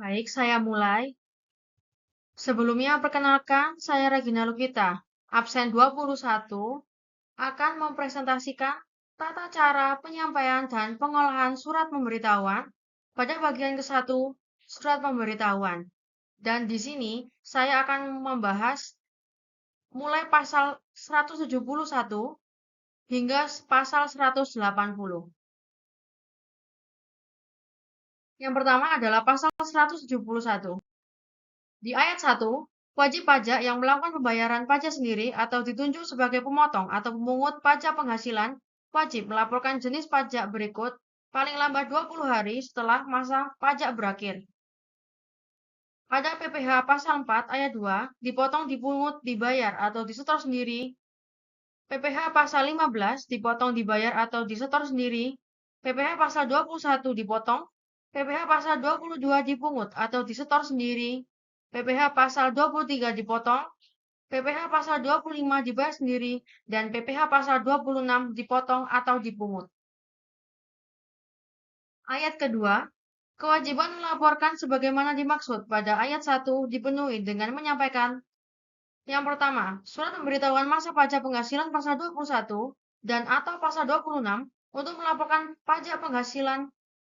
Baik, saya mulai. Sebelumnya, perkenalkan, saya Regina Lukita, absen 21, akan mempresentasikan tata cara penyampaian dan pengolahan surat pemberitahuan pada bagian ke-1 surat pemberitahuan. Dan di sini, saya akan membahas mulai pasal 171 hingga pasal 180. Yang pertama adalah pasal 171. Di ayat 1, wajib pajak yang melakukan pembayaran pajak sendiri atau ditunjuk sebagai pemotong atau pemungut pajak penghasilan wajib melaporkan jenis pajak berikut paling lambat 20 hari setelah masa pajak berakhir. Pada PPh pasal 4 ayat 2, dipotong, dipungut, dibayar atau disetor sendiri. PPh pasal 15, dipotong, dibayar atau disetor sendiri. PPh pasal 21, dipotong. PPh pasal 22, dipungut atau disetor sendiri. PPh pasal 23, dipotong. PPh pasal 25, dibayar sendiri. Dan PPh pasal 26, dipotong atau dipungut. Ayat kedua, kewajiban melaporkan sebagaimana dimaksud pada ayat 1 dipenuhi dengan menyampaikan: yang pertama, surat pemberitahuan masa pajak penghasilan pasal 21 dan atau pasal 26 untuk melaporkan pajak penghasilan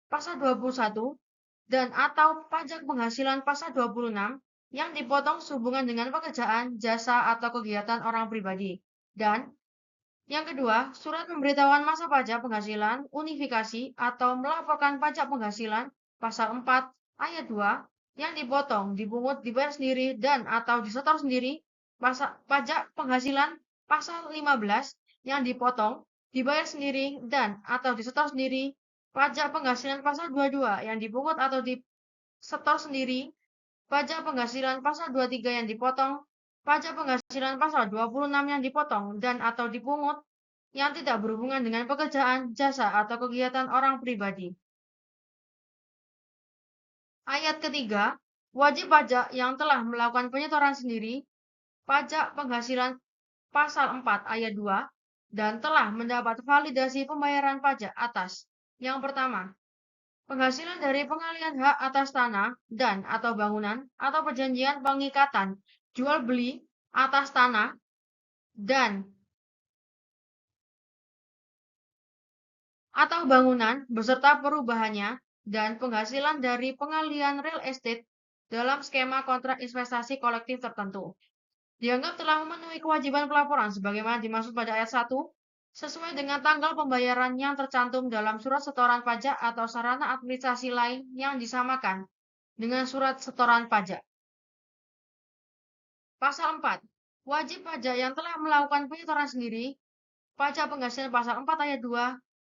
pasal 21 dan atau pajak penghasilan pasal 26 yang dipotong sehubungan dengan pekerjaan, jasa, atau kegiatan orang pribadi. Dan yang kedua, surat pemberitahuan masa pajak penghasilan unifikasi atau melaporkan pajak penghasilan pasal 4 ayat 2 yang dipotong, dipungut, dibayar sendiri, dan atau disetor sendiri. Pajak penghasilan pasal 15 yang dipotong, dibayar sendiri, dan atau disetor sendiri. Pajak penghasilan pasal 22 yang dipungut atau disetor sendiri. Pajak penghasilan pasal 23 yang dipotong. Pajak penghasilan pasal 26 yang dipotong dan atau dipungut yang tidak berhubungan dengan pekerjaan, jasa, atau kegiatan orang pribadi. Ayat ketiga, wajib pajak yang telah melakukan penyetoran sendiri, pajak penghasilan pasal 4 ayat 2, dan telah mendapat validasi pembayaran pajak atas. Yang pertama, penghasilan dari pengalihan hak atas tanah dan atau bangunan atau perjanjian pengikatan jual beli atas tanah dan atau bangunan beserta perubahannya dan penghasilan dari pengalihan real estate dalam skema kontrak investasi kolektif tertentu. Dianggap telah memenuhi kewajiban pelaporan sebagaimana dimaksud pada ayat 1 sesuai dengan tanggal pembayaran yang tercantum dalam surat setoran pajak atau sarana administrasi lain yang disamakan dengan surat setoran pajak. Pasal 4. Wajib pajak yang telah melakukan penyetoran sendiri, pajak penghasilan pasal 4 ayat 2,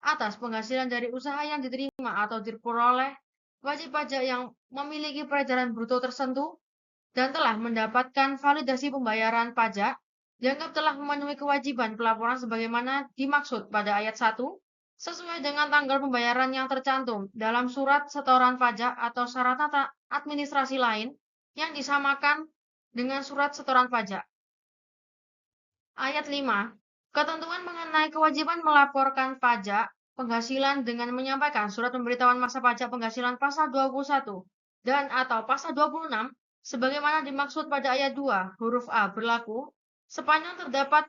atas penghasilan dari usaha yang diterima atau diperoleh, wajib pajak yang memiliki peredaran bruto tertentu dan telah mendapatkan validasi pembayaran pajak, dianggap telah memenuhi kewajiban pelaporan sebagaimana dimaksud pada ayat 1, sesuai dengan tanggal pembayaran yang tercantum dalam surat setoran pajak atau sarana administrasi lain yang disamakan dengan surat setoran pajak. Ayat 5. Ketentuan mengenai kewajiban melaporkan pajak penghasilan dengan menyampaikan surat pemberitahuan masa pajak penghasilan pasal 21 dan atau pasal 26 sebagaimana dimaksud pada ayat 2 huruf A berlaku sepanjang terdapat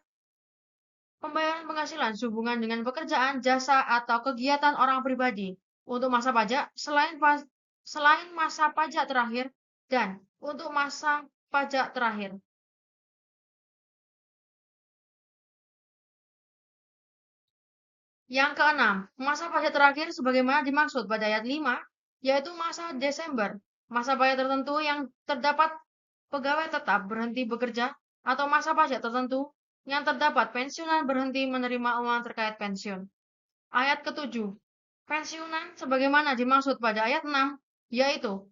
pembayaran penghasilan sehubungan dengan pekerjaan, jasa, atau kegiatan orang pribadi untuk masa pajak selain masa pajak terakhir dan untuk masa pajak terakhir. Yang keenam, masa pajak terakhir sebagaimana dimaksud pada ayat 5, yaitu masa Desember, masa pajak tertentu yang terdapat pegawai tetap berhenti bekerja, atau masa pajak tertentu yang terdapat pensiunan berhenti menerima uang terkait pensiun. Ayat ketujuh, pensiunan sebagaimana dimaksud pada ayat 6, yaitu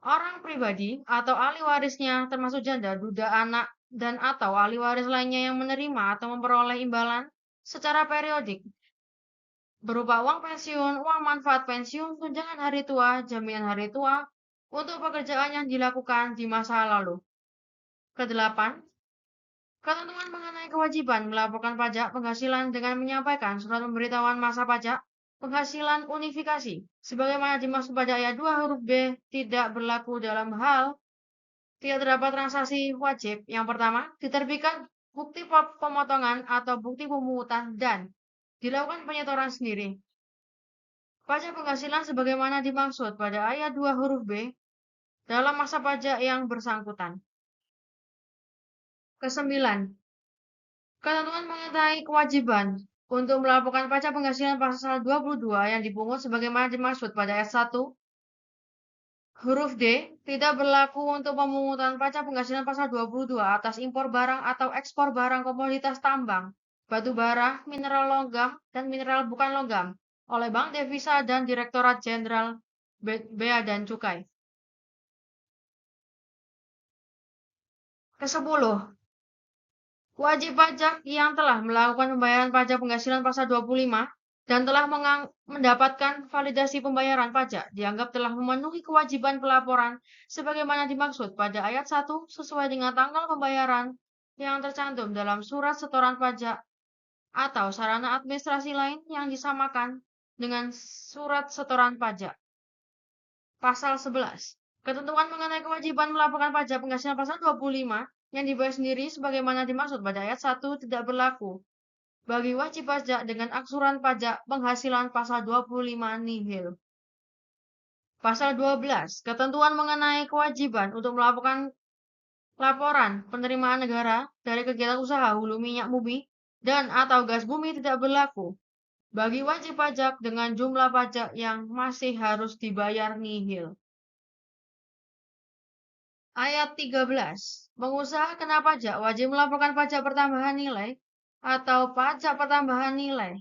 orang pribadi atau ahli warisnya termasuk janda, duda, anak, dan atau ahli waris lainnya yang menerima atau memperoleh imbalan secara periodik berupa uang pensiun, uang manfaat pensiun, tunjangan hari tua, jaminan hari tua, untuk pekerjaan yang dilakukan di masa lalu. Kedelapan, ketentuan mengenai kewajiban melaporkan pajak penghasilan dengan menyampaikan surat pemberitahuan masa pajak Penghasilan unifikasi, sebagaimana dimaksud pada ayat 2 huruf B, tidak berlaku dalam hal tidak terdapat transaksi wajib. Yang pertama, diterbitkan bukti pemotongan atau bukti pemungutan dan dilakukan penyetoran sendiri. Pajak penghasilan sebagaimana dimaksud pada ayat 2 huruf B dalam masa pajak yang bersangkutan. Kesembilan, ketentuan mengenai kewajiban untuk melaporkan pajak penghasilan pasal 22 yang dipungut sebagaimana dimaksud pada ayat 1 huruf D tidak berlaku untuk pemungutan pajak penghasilan pasal 22 atas impor barang atau ekspor barang komoditas tambang, batu bara, mineral logam, dan mineral bukan logam oleh Bank Devisa dan Direktorat Jenderal Bea dan Cukai. Kesepuluh, wajib pajak yang telah melakukan pembayaran pajak penghasilan pasal 25 dan telah mendapatkan validasi pembayaran pajak dianggap telah memenuhi kewajiban pelaporan sebagaimana dimaksud pada ayat 1 sesuai dengan tanggal pembayaran yang tercantum dalam surat setoran pajak atau sarana administrasi lain yang disamakan dengan surat setoran pajak. Pasal 11. Ketentuan mengenai kewajiban melaporkan pajak penghasilan pasal 25 yang dibayar sendiri sebagaimana dimaksud pada ayat 1 tidak berlaku bagi wajib pajak dengan aksuran pajak penghasilan pasal 25 nihil. Pasal 12. Ketentuan mengenai kewajiban untuk melaporkan laporan penerimaan negara dari kegiatan usaha hulu minyak bumi dan atau gas bumi tidak berlaku bagi wajib pajak dengan jumlah pajak yang masih harus dibayar nihil. Ayat 13. Pengusaha kena pajak wajib melaporkan pajak pertambahan nilai atau pajak pertambahan nilai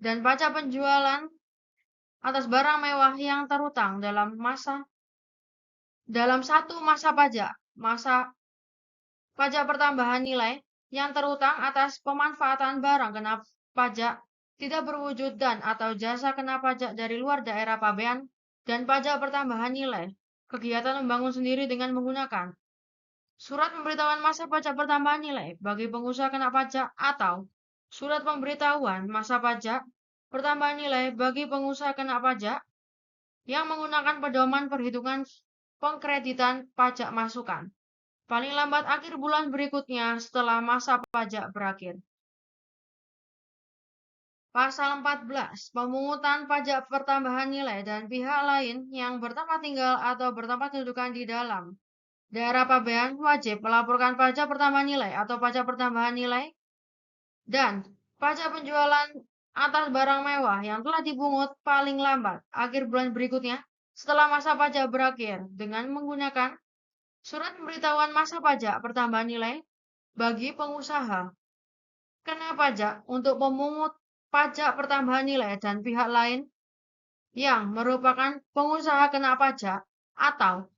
dan pajak penjualan atas barang mewah yang terutang dalam satu masa pajak pertambahan nilai yang terutang atas pemanfaatan barang kena pajak tidak berwujud dan atau jasa kena pajak dari luar daerah pabean dan pajak pertambahan nilai kegiatan membangun sendiri dengan menggunakan surat pemberitahuan masa pajak pertambahan nilai bagi pengusaha kena pajak atau surat pemberitahuan masa pajak pertambahan nilai bagi pengusaha kena pajak yang menggunakan pedoman perhitungan pengkreditan pajak masukan paling lambat akhir bulan berikutnya setelah masa pajak berakhir. Pasal 14. Pemungutan pajak pertambahan nilai dan pihak lain yang bertempat tinggal atau bertempat kedudukan di dalam daerah pabean wajib melaporkan pajak pertambahan nilai atau pajak pertambahan nilai dan pajak penjualan atas barang mewah yang telah dipungut paling lambat akhir bulan berikutnya setelah masa pajak berakhir dengan menggunakan surat pemberitahuan masa pajak pertambahan nilai bagi pengusaha kena pajak untuk pemungut pajak pertambahan nilai dan pihak lain yang merupakan pengusaha kena pajak atau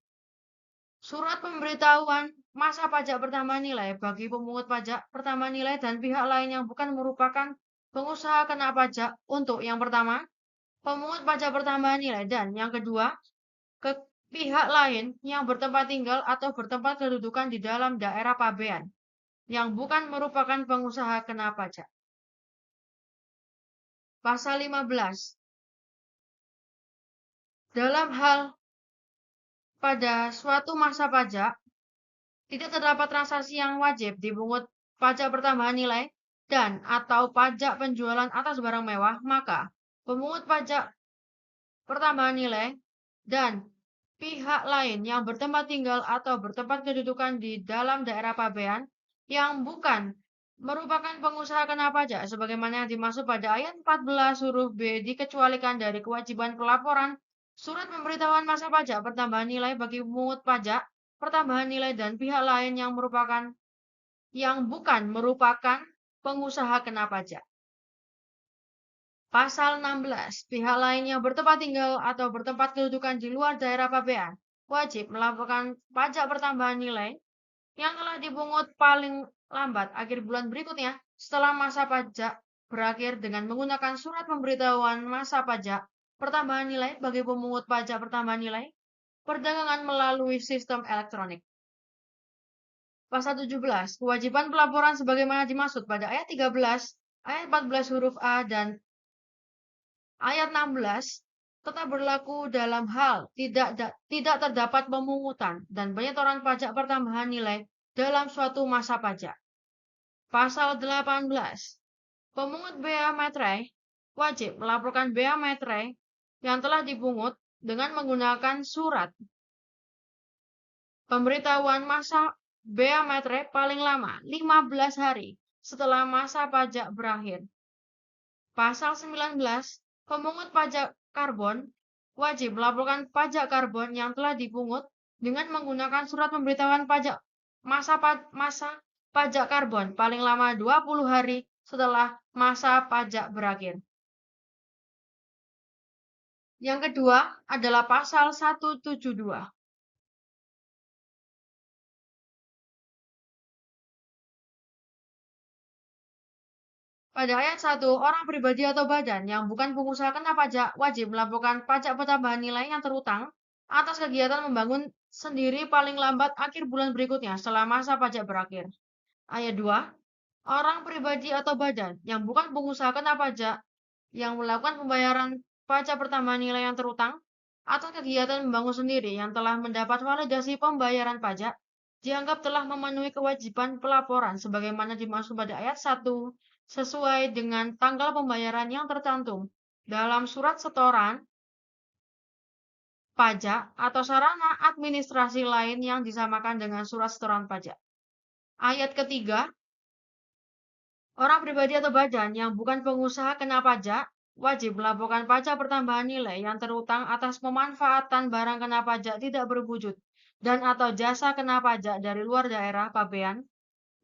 surat pemberitahuan masa pajak pertambahan nilai bagi pemungut pajak pertambahan nilai dan pihak lain yang bukan merupakan pengusaha kena pajak untuk yang pertama, pemungut pajak pertambahan nilai dan yang kedua, ke pihak lain yang bertempat tinggal atau bertempat kedudukan di dalam daerah pabean yang bukan merupakan pengusaha kena pajak. Pasal 15. Dalam hal pada suatu masa pajak, tidak terdapat transaksi yang wajib dipungut pajak pertambahan nilai dan atau pajak penjualan atas barang mewah, maka pemungut pajak pertambahan nilai dan pihak lain yang bertempat tinggal atau bertempat kedudukan di dalam daerah pabean yang bukan merupakan pengusaha kena pajak sebagaimana yang dimaksud pada ayat 14 huruf B dikecualikan dari kewajiban pelaporan surat pemberitahuan masa pajak pertambahan nilai bagi pemungut pajak pertambahan nilai dan pihak lain yang bukan merupakan pengusaha kena pajak. Pasal 16. Pihak lain yang bertempat tinggal atau bertempat kedudukan di luar daerah pabean wajib melaporkan pajak pertambahan nilai yang telah dipungut paling lambat akhir bulan berikutnya setelah masa pajak berakhir dengan menggunakan surat pemberitahuan masa pajak pertambahan nilai bagi pemungut pajak pertambahan nilai perdagangan melalui sistem elektronik. Pasal 17. Kewajiban pelaporan sebagaimana dimaksud pada ayat 13, ayat 14 huruf A dan Ayat 16 tetap berlaku dalam hal tidak terdapat pemungutan dan penyetoran pajak pertambahan nilai dalam suatu masa pajak. Pasal 18. Pemungut bea materai wajib melaporkan bea materai yang telah dipungut dengan menggunakan surat pemberitahuan masa bea materai paling lama 15 hari setelah masa pajak berakhir. Pasal 19. Pemungut pajak karbon wajib melaporkan pajak karbon yang telah dipungut dengan menggunakan surat pemberitahuan pajak masa pajak karbon paling lama 20 hari setelah masa pajak berakhir. Yang kedua adalah pasal 172. Pada ayat 1, orang pribadi atau badan yang bukan pengusaha kena pajak wajib melaporkan pajak pertambahan nilai yang terutang atas kegiatan membangun sendiri paling lambat akhir bulan berikutnya setelah masa pajak berakhir. Ayat 2, orang pribadi atau badan yang bukan pengusaha kena pajak yang melakukan pembayaran pajak pertambahan nilai yang terutang atas kegiatan membangun sendiri yang telah mendapat validasi pembayaran pajak dianggap telah memenuhi kewajiban pelaporan sebagaimana dimaksud pada ayat 1 sesuai dengan tanggal pembayaran yang tercantum dalam surat setoran pajak atau sarana administrasi lain yang disamakan dengan surat setoran pajak. Ayat ketiga, orang pribadi atau badan yang bukan pengusaha kena pajak wajib melaporkan pajak pertambahan nilai yang terutang atas pemanfaatan barang kena pajak tidak berwujud dan atau jasa kena pajak dari luar daerah pabean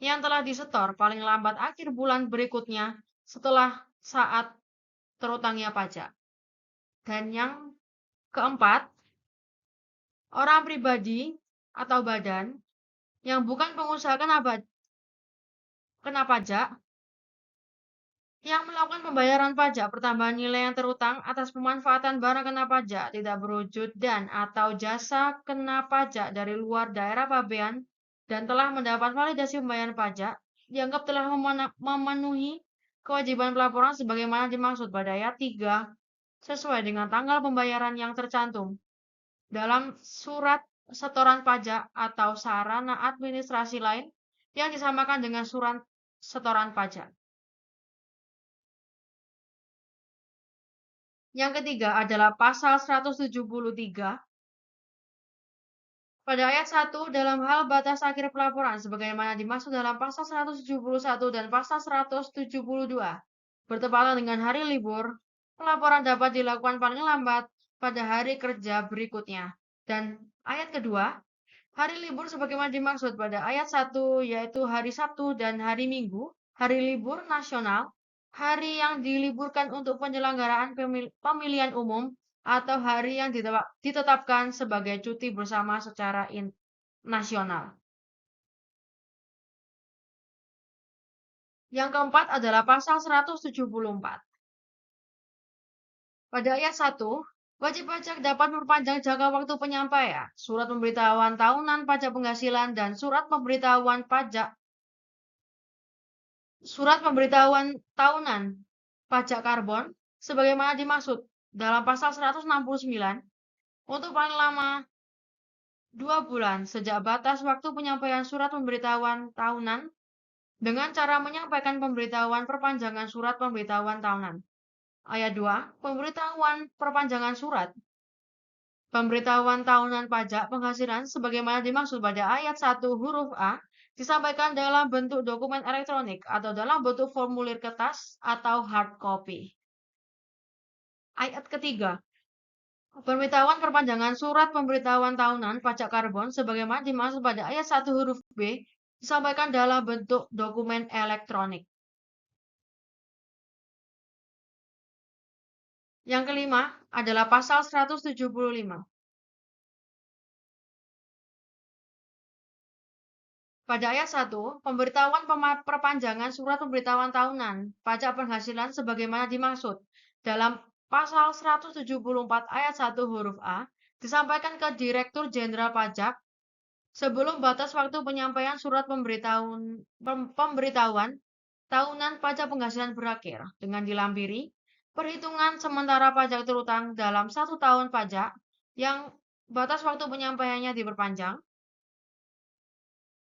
yang telah disetor paling lambat akhir bulan berikutnya setelah saat terutangnya pajak. Dan yang keempat, orang pribadi atau badan yang bukan pengusaha kena pajak yang melakukan pembayaran pajak pertambahan nilai yang terutang atas pemanfaatan barang kena pajak tidak berwujud dan atau jasa kena pajak dari luar daerah pabean dan telah mendapat validasi pembayaran pajak dianggap telah memenuhi kewajiban pelaporan sebagaimana dimaksud pada ayat 3 sesuai dengan tanggal pembayaran yang tercantum dalam surat setoran pajak atau sarana administrasi lain yang disamakan dengan surat setoran pajak. Yang ketiga adalah pasal 173. Pada ayat 1 dalam hal batas akhir pelaporan sebagaimana dimaksud dalam pasal 171 dan pasal 172. Bertepatan dengan hari libur, pelaporan dapat dilakukan paling lambat pada hari kerja berikutnya. Dan ayat kedua, hari libur sebagaimana dimaksud pada ayat 1 yaitu hari Sabtu dan hari Minggu, hari libur nasional, hari yang diliburkan untuk penyelenggaraan pemilihan umum, atau hari yang ditetapkan sebagai cuti bersama secara nasional. Yang keempat adalah pasal 174. Pada ayat 1, wajib pajak dapat memperpanjang jangka waktu penyampaian surat pemberitahuan tahunan pajak penghasilan dan surat pemberitahuan tahunan pajak karbon sebagaimana dimaksud dalam pasal 169 untuk paling lama 2 bulan sejak batas waktu penyampaian surat pemberitahuan tahunan dengan cara menyampaikan pemberitahuan perpanjangan surat pemberitahuan tahunan. Ayat 2, pemberitahuan perpanjangan surat pemberitahuan tahunan pajak penghasilan sebagaimana dimaksud pada ayat 1 huruf A disampaikan dalam bentuk dokumen elektronik atau dalam bentuk formulir kertas atau hard copy. Ayat ketiga, pemberitahuan perpanjangan surat pemberitahuan tahunan pajak karbon sebagaimana dimaksud pada ayat 1 huruf B disampaikan dalam bentuk dokumen elektronik. Yang kelima adalah pasal 175. Pada ayat 1, pemberitahuan perpanjangan surat pemberitahuan tahunan pajak penghasilan sebagaimana dimaksud dalam pasal 174 ayat 1 huruf A disampaikan ke Direktur Jenderal Pajak sebelum batas waktu penyampaian surat pemberitahuan tahunan pajak penghasilan berakhir dengan dilampiri Perhitungan sementara pajak terutang dalam 1 tahun pajak yang batas waktu penyampaiannya diperpanjang.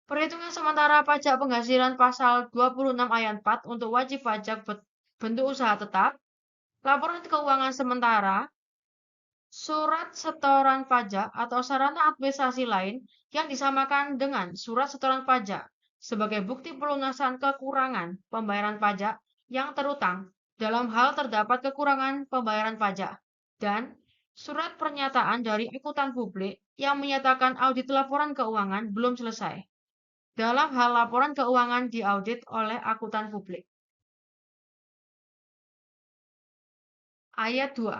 Perhitungan sementara pajak penghasilan pasal 26 ayat 4 untuk wajib pajak bentuk usaha tetap. Laporan keuangan sementara, surat setoran pajak atau sarana administrasi lain yang disamakan dengan surat setoran pajak sebagai bukti pelunasan kekurangan pembayaran pajak yang terutang dalam hal terdapat kekurangan pembayaran pajak, dan surat pernyataan dari akuntan publik yang menyatakan audit laporan keuangan belum selesai dalam hal laporan keuangan diaudit oleh akuntan publik. Ayat 2.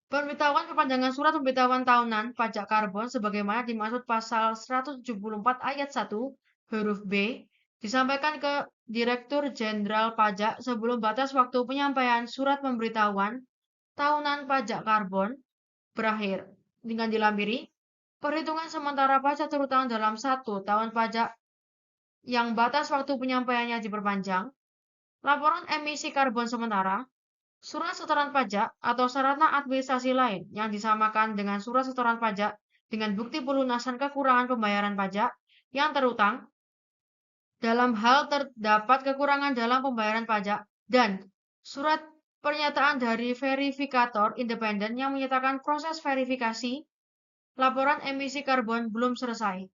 Pemberitahuan perpanjangan surat pemberitahuan tahunan pajak karbon sebagaimana dimaksud pasal 174 ayat 1 huruf B disampaikan ke Direktur Jenderal Pajak sebelum batas waktu penyampaian surat pemberitahuan tahunan pajak karbon berakhir dengan dilampiri perhitungan sementara pajak terutang dalam 1 tahun pajak yang batas waktu penyampaiannya diperpanjang, laporan emisi karbon sementara, surat setoran pajak atau sarana administrasi lain yang disamakan dengan surat setoran pajak dengan bukti pelunasan kekurangan pembayaran pajak yang terutang dalam hal terdapat kekurangan dalam pembayaran pajak, dan surat pernyataan dari verifikator independen yang menyatakan proses verifikasi laporan emisi karbon belum selesai.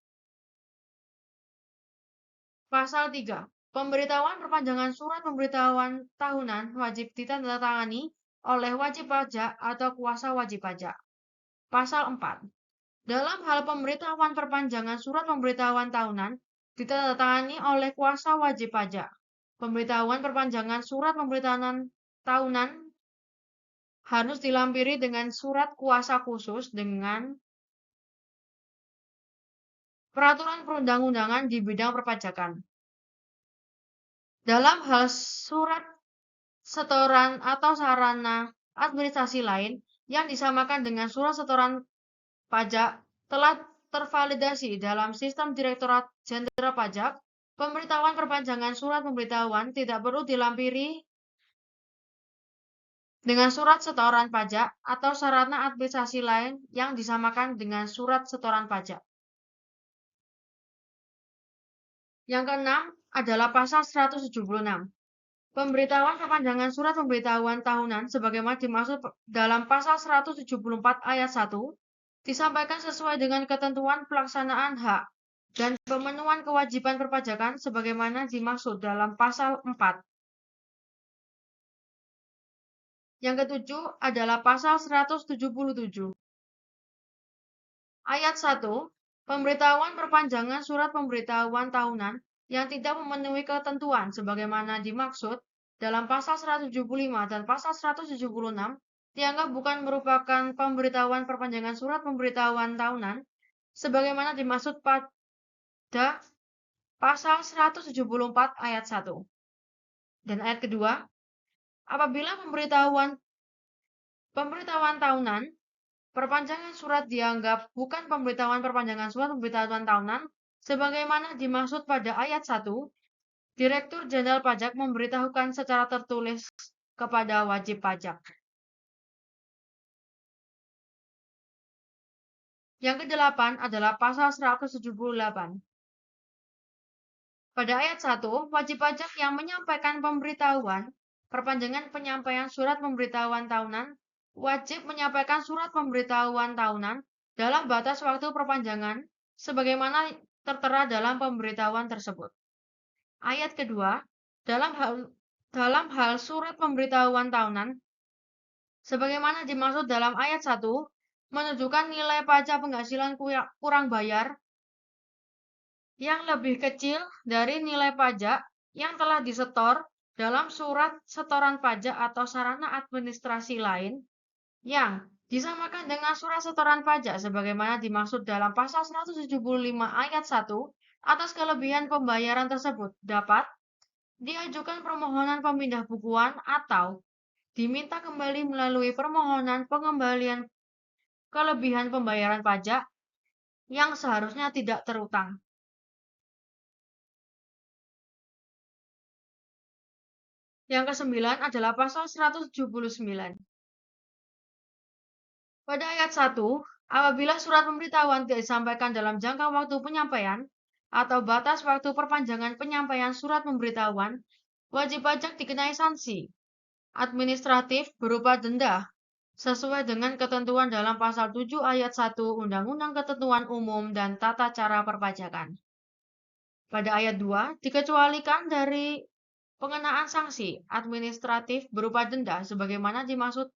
Pasal 3. Pemberitahuan perpanjangan surat pemberitahuan tahunan wajib ditandatangani oleh wajib pajak atau kuasa wajib pajak. Pasal 4. Dalam hal pemberitahuan perpanjangan surat pemberitahuan tahunan ditandatangani oleh kuasa wajib pajak. Pemberitahuan perpanjangan surat pemberitahuan tahunan harus dilampiri dengan surat kuasa khusus dengan peraturan perundang-undangan di bidang perpajakan. Dalam hal surat setoran atau sarana administrasi lain yang disamakan dengan surat setoran pajak telah tervalidasi dalam sistem Direktorat Jenderal Pajak, pemberitahuan perpanjangan surat pemberitahuan tidak perlu dilampiri dengan surat setoran pajak atau sarana administrasi lain yang disamakan dengan surat setoran pajak. Yang keenam adalah pasal 176. Pemberitahuan perpanjangan surat pemberitahuan tahunan sebagaimana dimaksud dalam pasal 174 ayat 1 disampaikan sesuai dengan ketentuan pelaksanaan hak dan pemenuhan kewajiban perpajakan sebagaimana dimaksud dalam pasal 4. Yang ketujuh adalah pasal 177. Ayat 1, pemberitahuan perpanjangan surat pemberitahuan tahunan yang tidak memenuhi ketentuan sebagaimana dimaksud dalam pasal 175 dan pasal 176 dianggap bukan merupakan pemberitahuan perpanjangan surat pemberitahuan tahunan sebagaimana dimaksud pada pasal 174 ayat 1. Dan ayat kedua, apabila pemberitahuan tahunan perpanjangan surat dianggap bukan pemberitahuan perpanjangan surat pemberitahuan tahunan sebagaimana dimaksud pada ayat 1, Direktur Jenderal Pajak memberitahukan secara tertulis kepada wajib pajak. Yang kedelapan adalah pasal 178. Pada ayat 1, wajib pajak yang menyampaikan pemberitahuan perpanjangan penyampaian surat pemberitahuan tahunan wajib menyampaikan surat pemberitahuan tahunan dalam batas waktu perpanjangan sebagaimana tertera dalam pemberitahuan tersebut. Ayat kedua, dalam hal surat pemberitahuan tahunan sebagaimana dimaksud dalam ayat 1 menunjukkan nilai pajak penghasilan kurang bayar yang lebih kecil dari nilai pajak yang telah disetor dalam surat setoran pajak atau sarana administrasi lain yang disamakan dengan surat setoran pajak sebagaimana dimaksud dalam pasal 175 ayat 1 atas kelebihan pembayaran tersebut dapat diajukan permohonan pemindah bukuan atau diminta kembali melalui permohonan pengembalian kelebihan pembayaran pajak yang seharusnya tidak terutang. Yang ke-9 adalah pasal 179. Pada ayat 1, apabila surat pemberitahuan tidak disampaikan dalam jangka waktu penyampaian atau batas waktu perpanjangan penyampaian surat pemberitahuan, wajib pajak dikenai sanksi administratif berupa denda sesuai dengan ketentuan dalam pasal 7 ayat 1 Undang-Undang Ketentuan Umum dan Tata Cara Perpajakan. Pada ayat 2, dikecualikan dari pengenaan sanksi administratif berupa denda sebagaimana dimaksud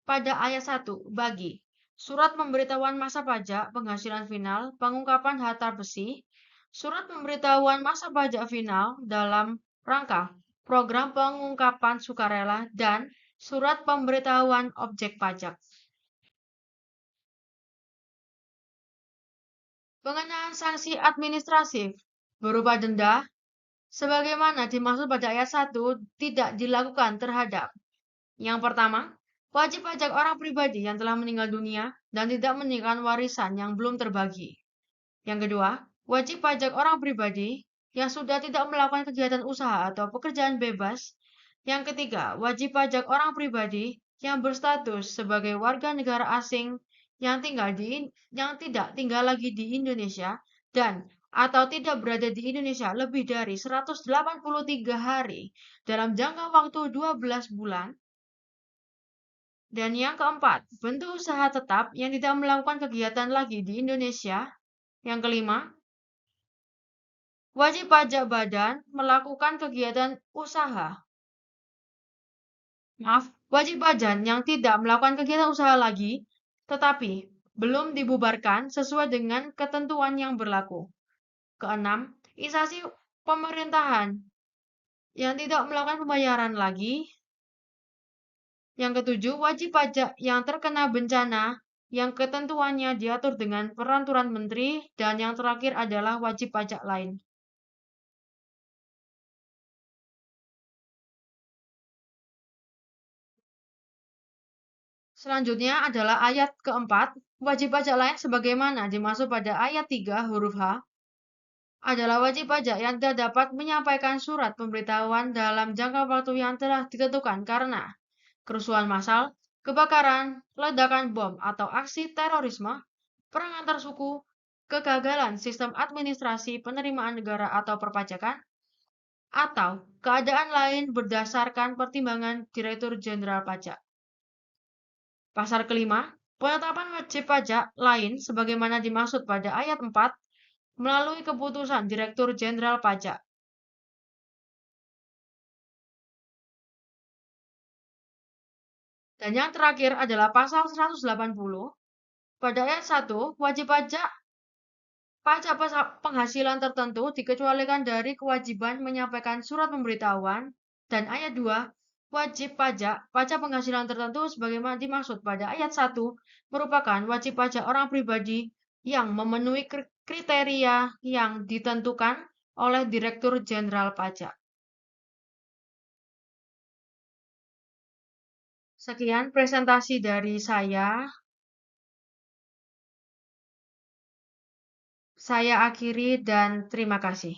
pada ayat 1 bagi surat pemberitahuan masa pajak penghasilan final pengungkapan harta besi, surat pemberitahuan masa pajak final dalam rangka program pengungkapan sukarela, dan surat pemberitahuan objek pajak. Pengenaan sanksi administratif berupa denda sebagaimana dimaksud pada ayat 1 tidak dilakukan terhadap yang pertama, wajib pajak orang pribadi yang telah meninggal dunia dan tidak meninggalkan warisan yang belum terbagi. Yang kedua, wajib pajak orang pribadi yang sudah tidak melakukan kegiatan usaha atau pekerjaan bebas. Yang ketiga, wajib pajak orang pribadi yang berstatus sebagai warga negara asing yang tidak tinggal lagi di Indonesia dan atau tidak berada di Indonesia lebih dari 183 hari dalam jangka waktu 12 bulan. Dan yang keempat, bentuk usaha tetap yang tidak melakukan kegiatan lagi di Indonesia. Yang kelima, wajib pajak badan melakukan kegiatan usaha. Wajib pajak yang tidak melakukan kegiatan usaha lagi, tetapi belum dibubarkan sesuai dengan ketentuan yang berlaku. Keenam, instansi pemerintahan yang tidak melakukan pembayaran lagi. Yang ketujuh, wajib pajak yang terkena bencana yang ketentuannya diatur dengan peraturan menteri, dan yang terakhir adalah wajib pajak lain. Selanjutnya adalah ayat keempat, wajib pajak lain sebagaimana dimaksud pada ayat 3 huruf H adalah wajib pajak yang tidak dapat menyampaikan surat pemberitahuan dalam jangka waktu yang telah ditentukan karena kerusuhan massal, kebakaran, ledakan bom atau aksi terorisme, perang antar suku, kegagalan sistem administrasi penerimaan negara atau perpajakan, atau keadaan lain berdasarkan pertimbangan Direktur Jenderal Pajak. Pasal kelima, penetapan wajib pajak lain sebagaimana dimaksud pada ayat 4 melalui keputusan Direktur Jenderal Pajak. Dan yang terakhir adalah pasal 180. Pada ayat 1, wajib pajak penghasilan tertentu dikecualikan dari kewajiban menyampaikan surat pemberitahuan. Dan ayat 2, wajib pajak penghasilan tertentu sebagaimana dimaksud pada ayat 1 merupakan wajib pajak orang pribadi yang memenuhi kriteria yang ditentukan oleh Direktur Jenderal Pajak. Sekian presentasi dari saya. Saya akhiri dan terima kasih.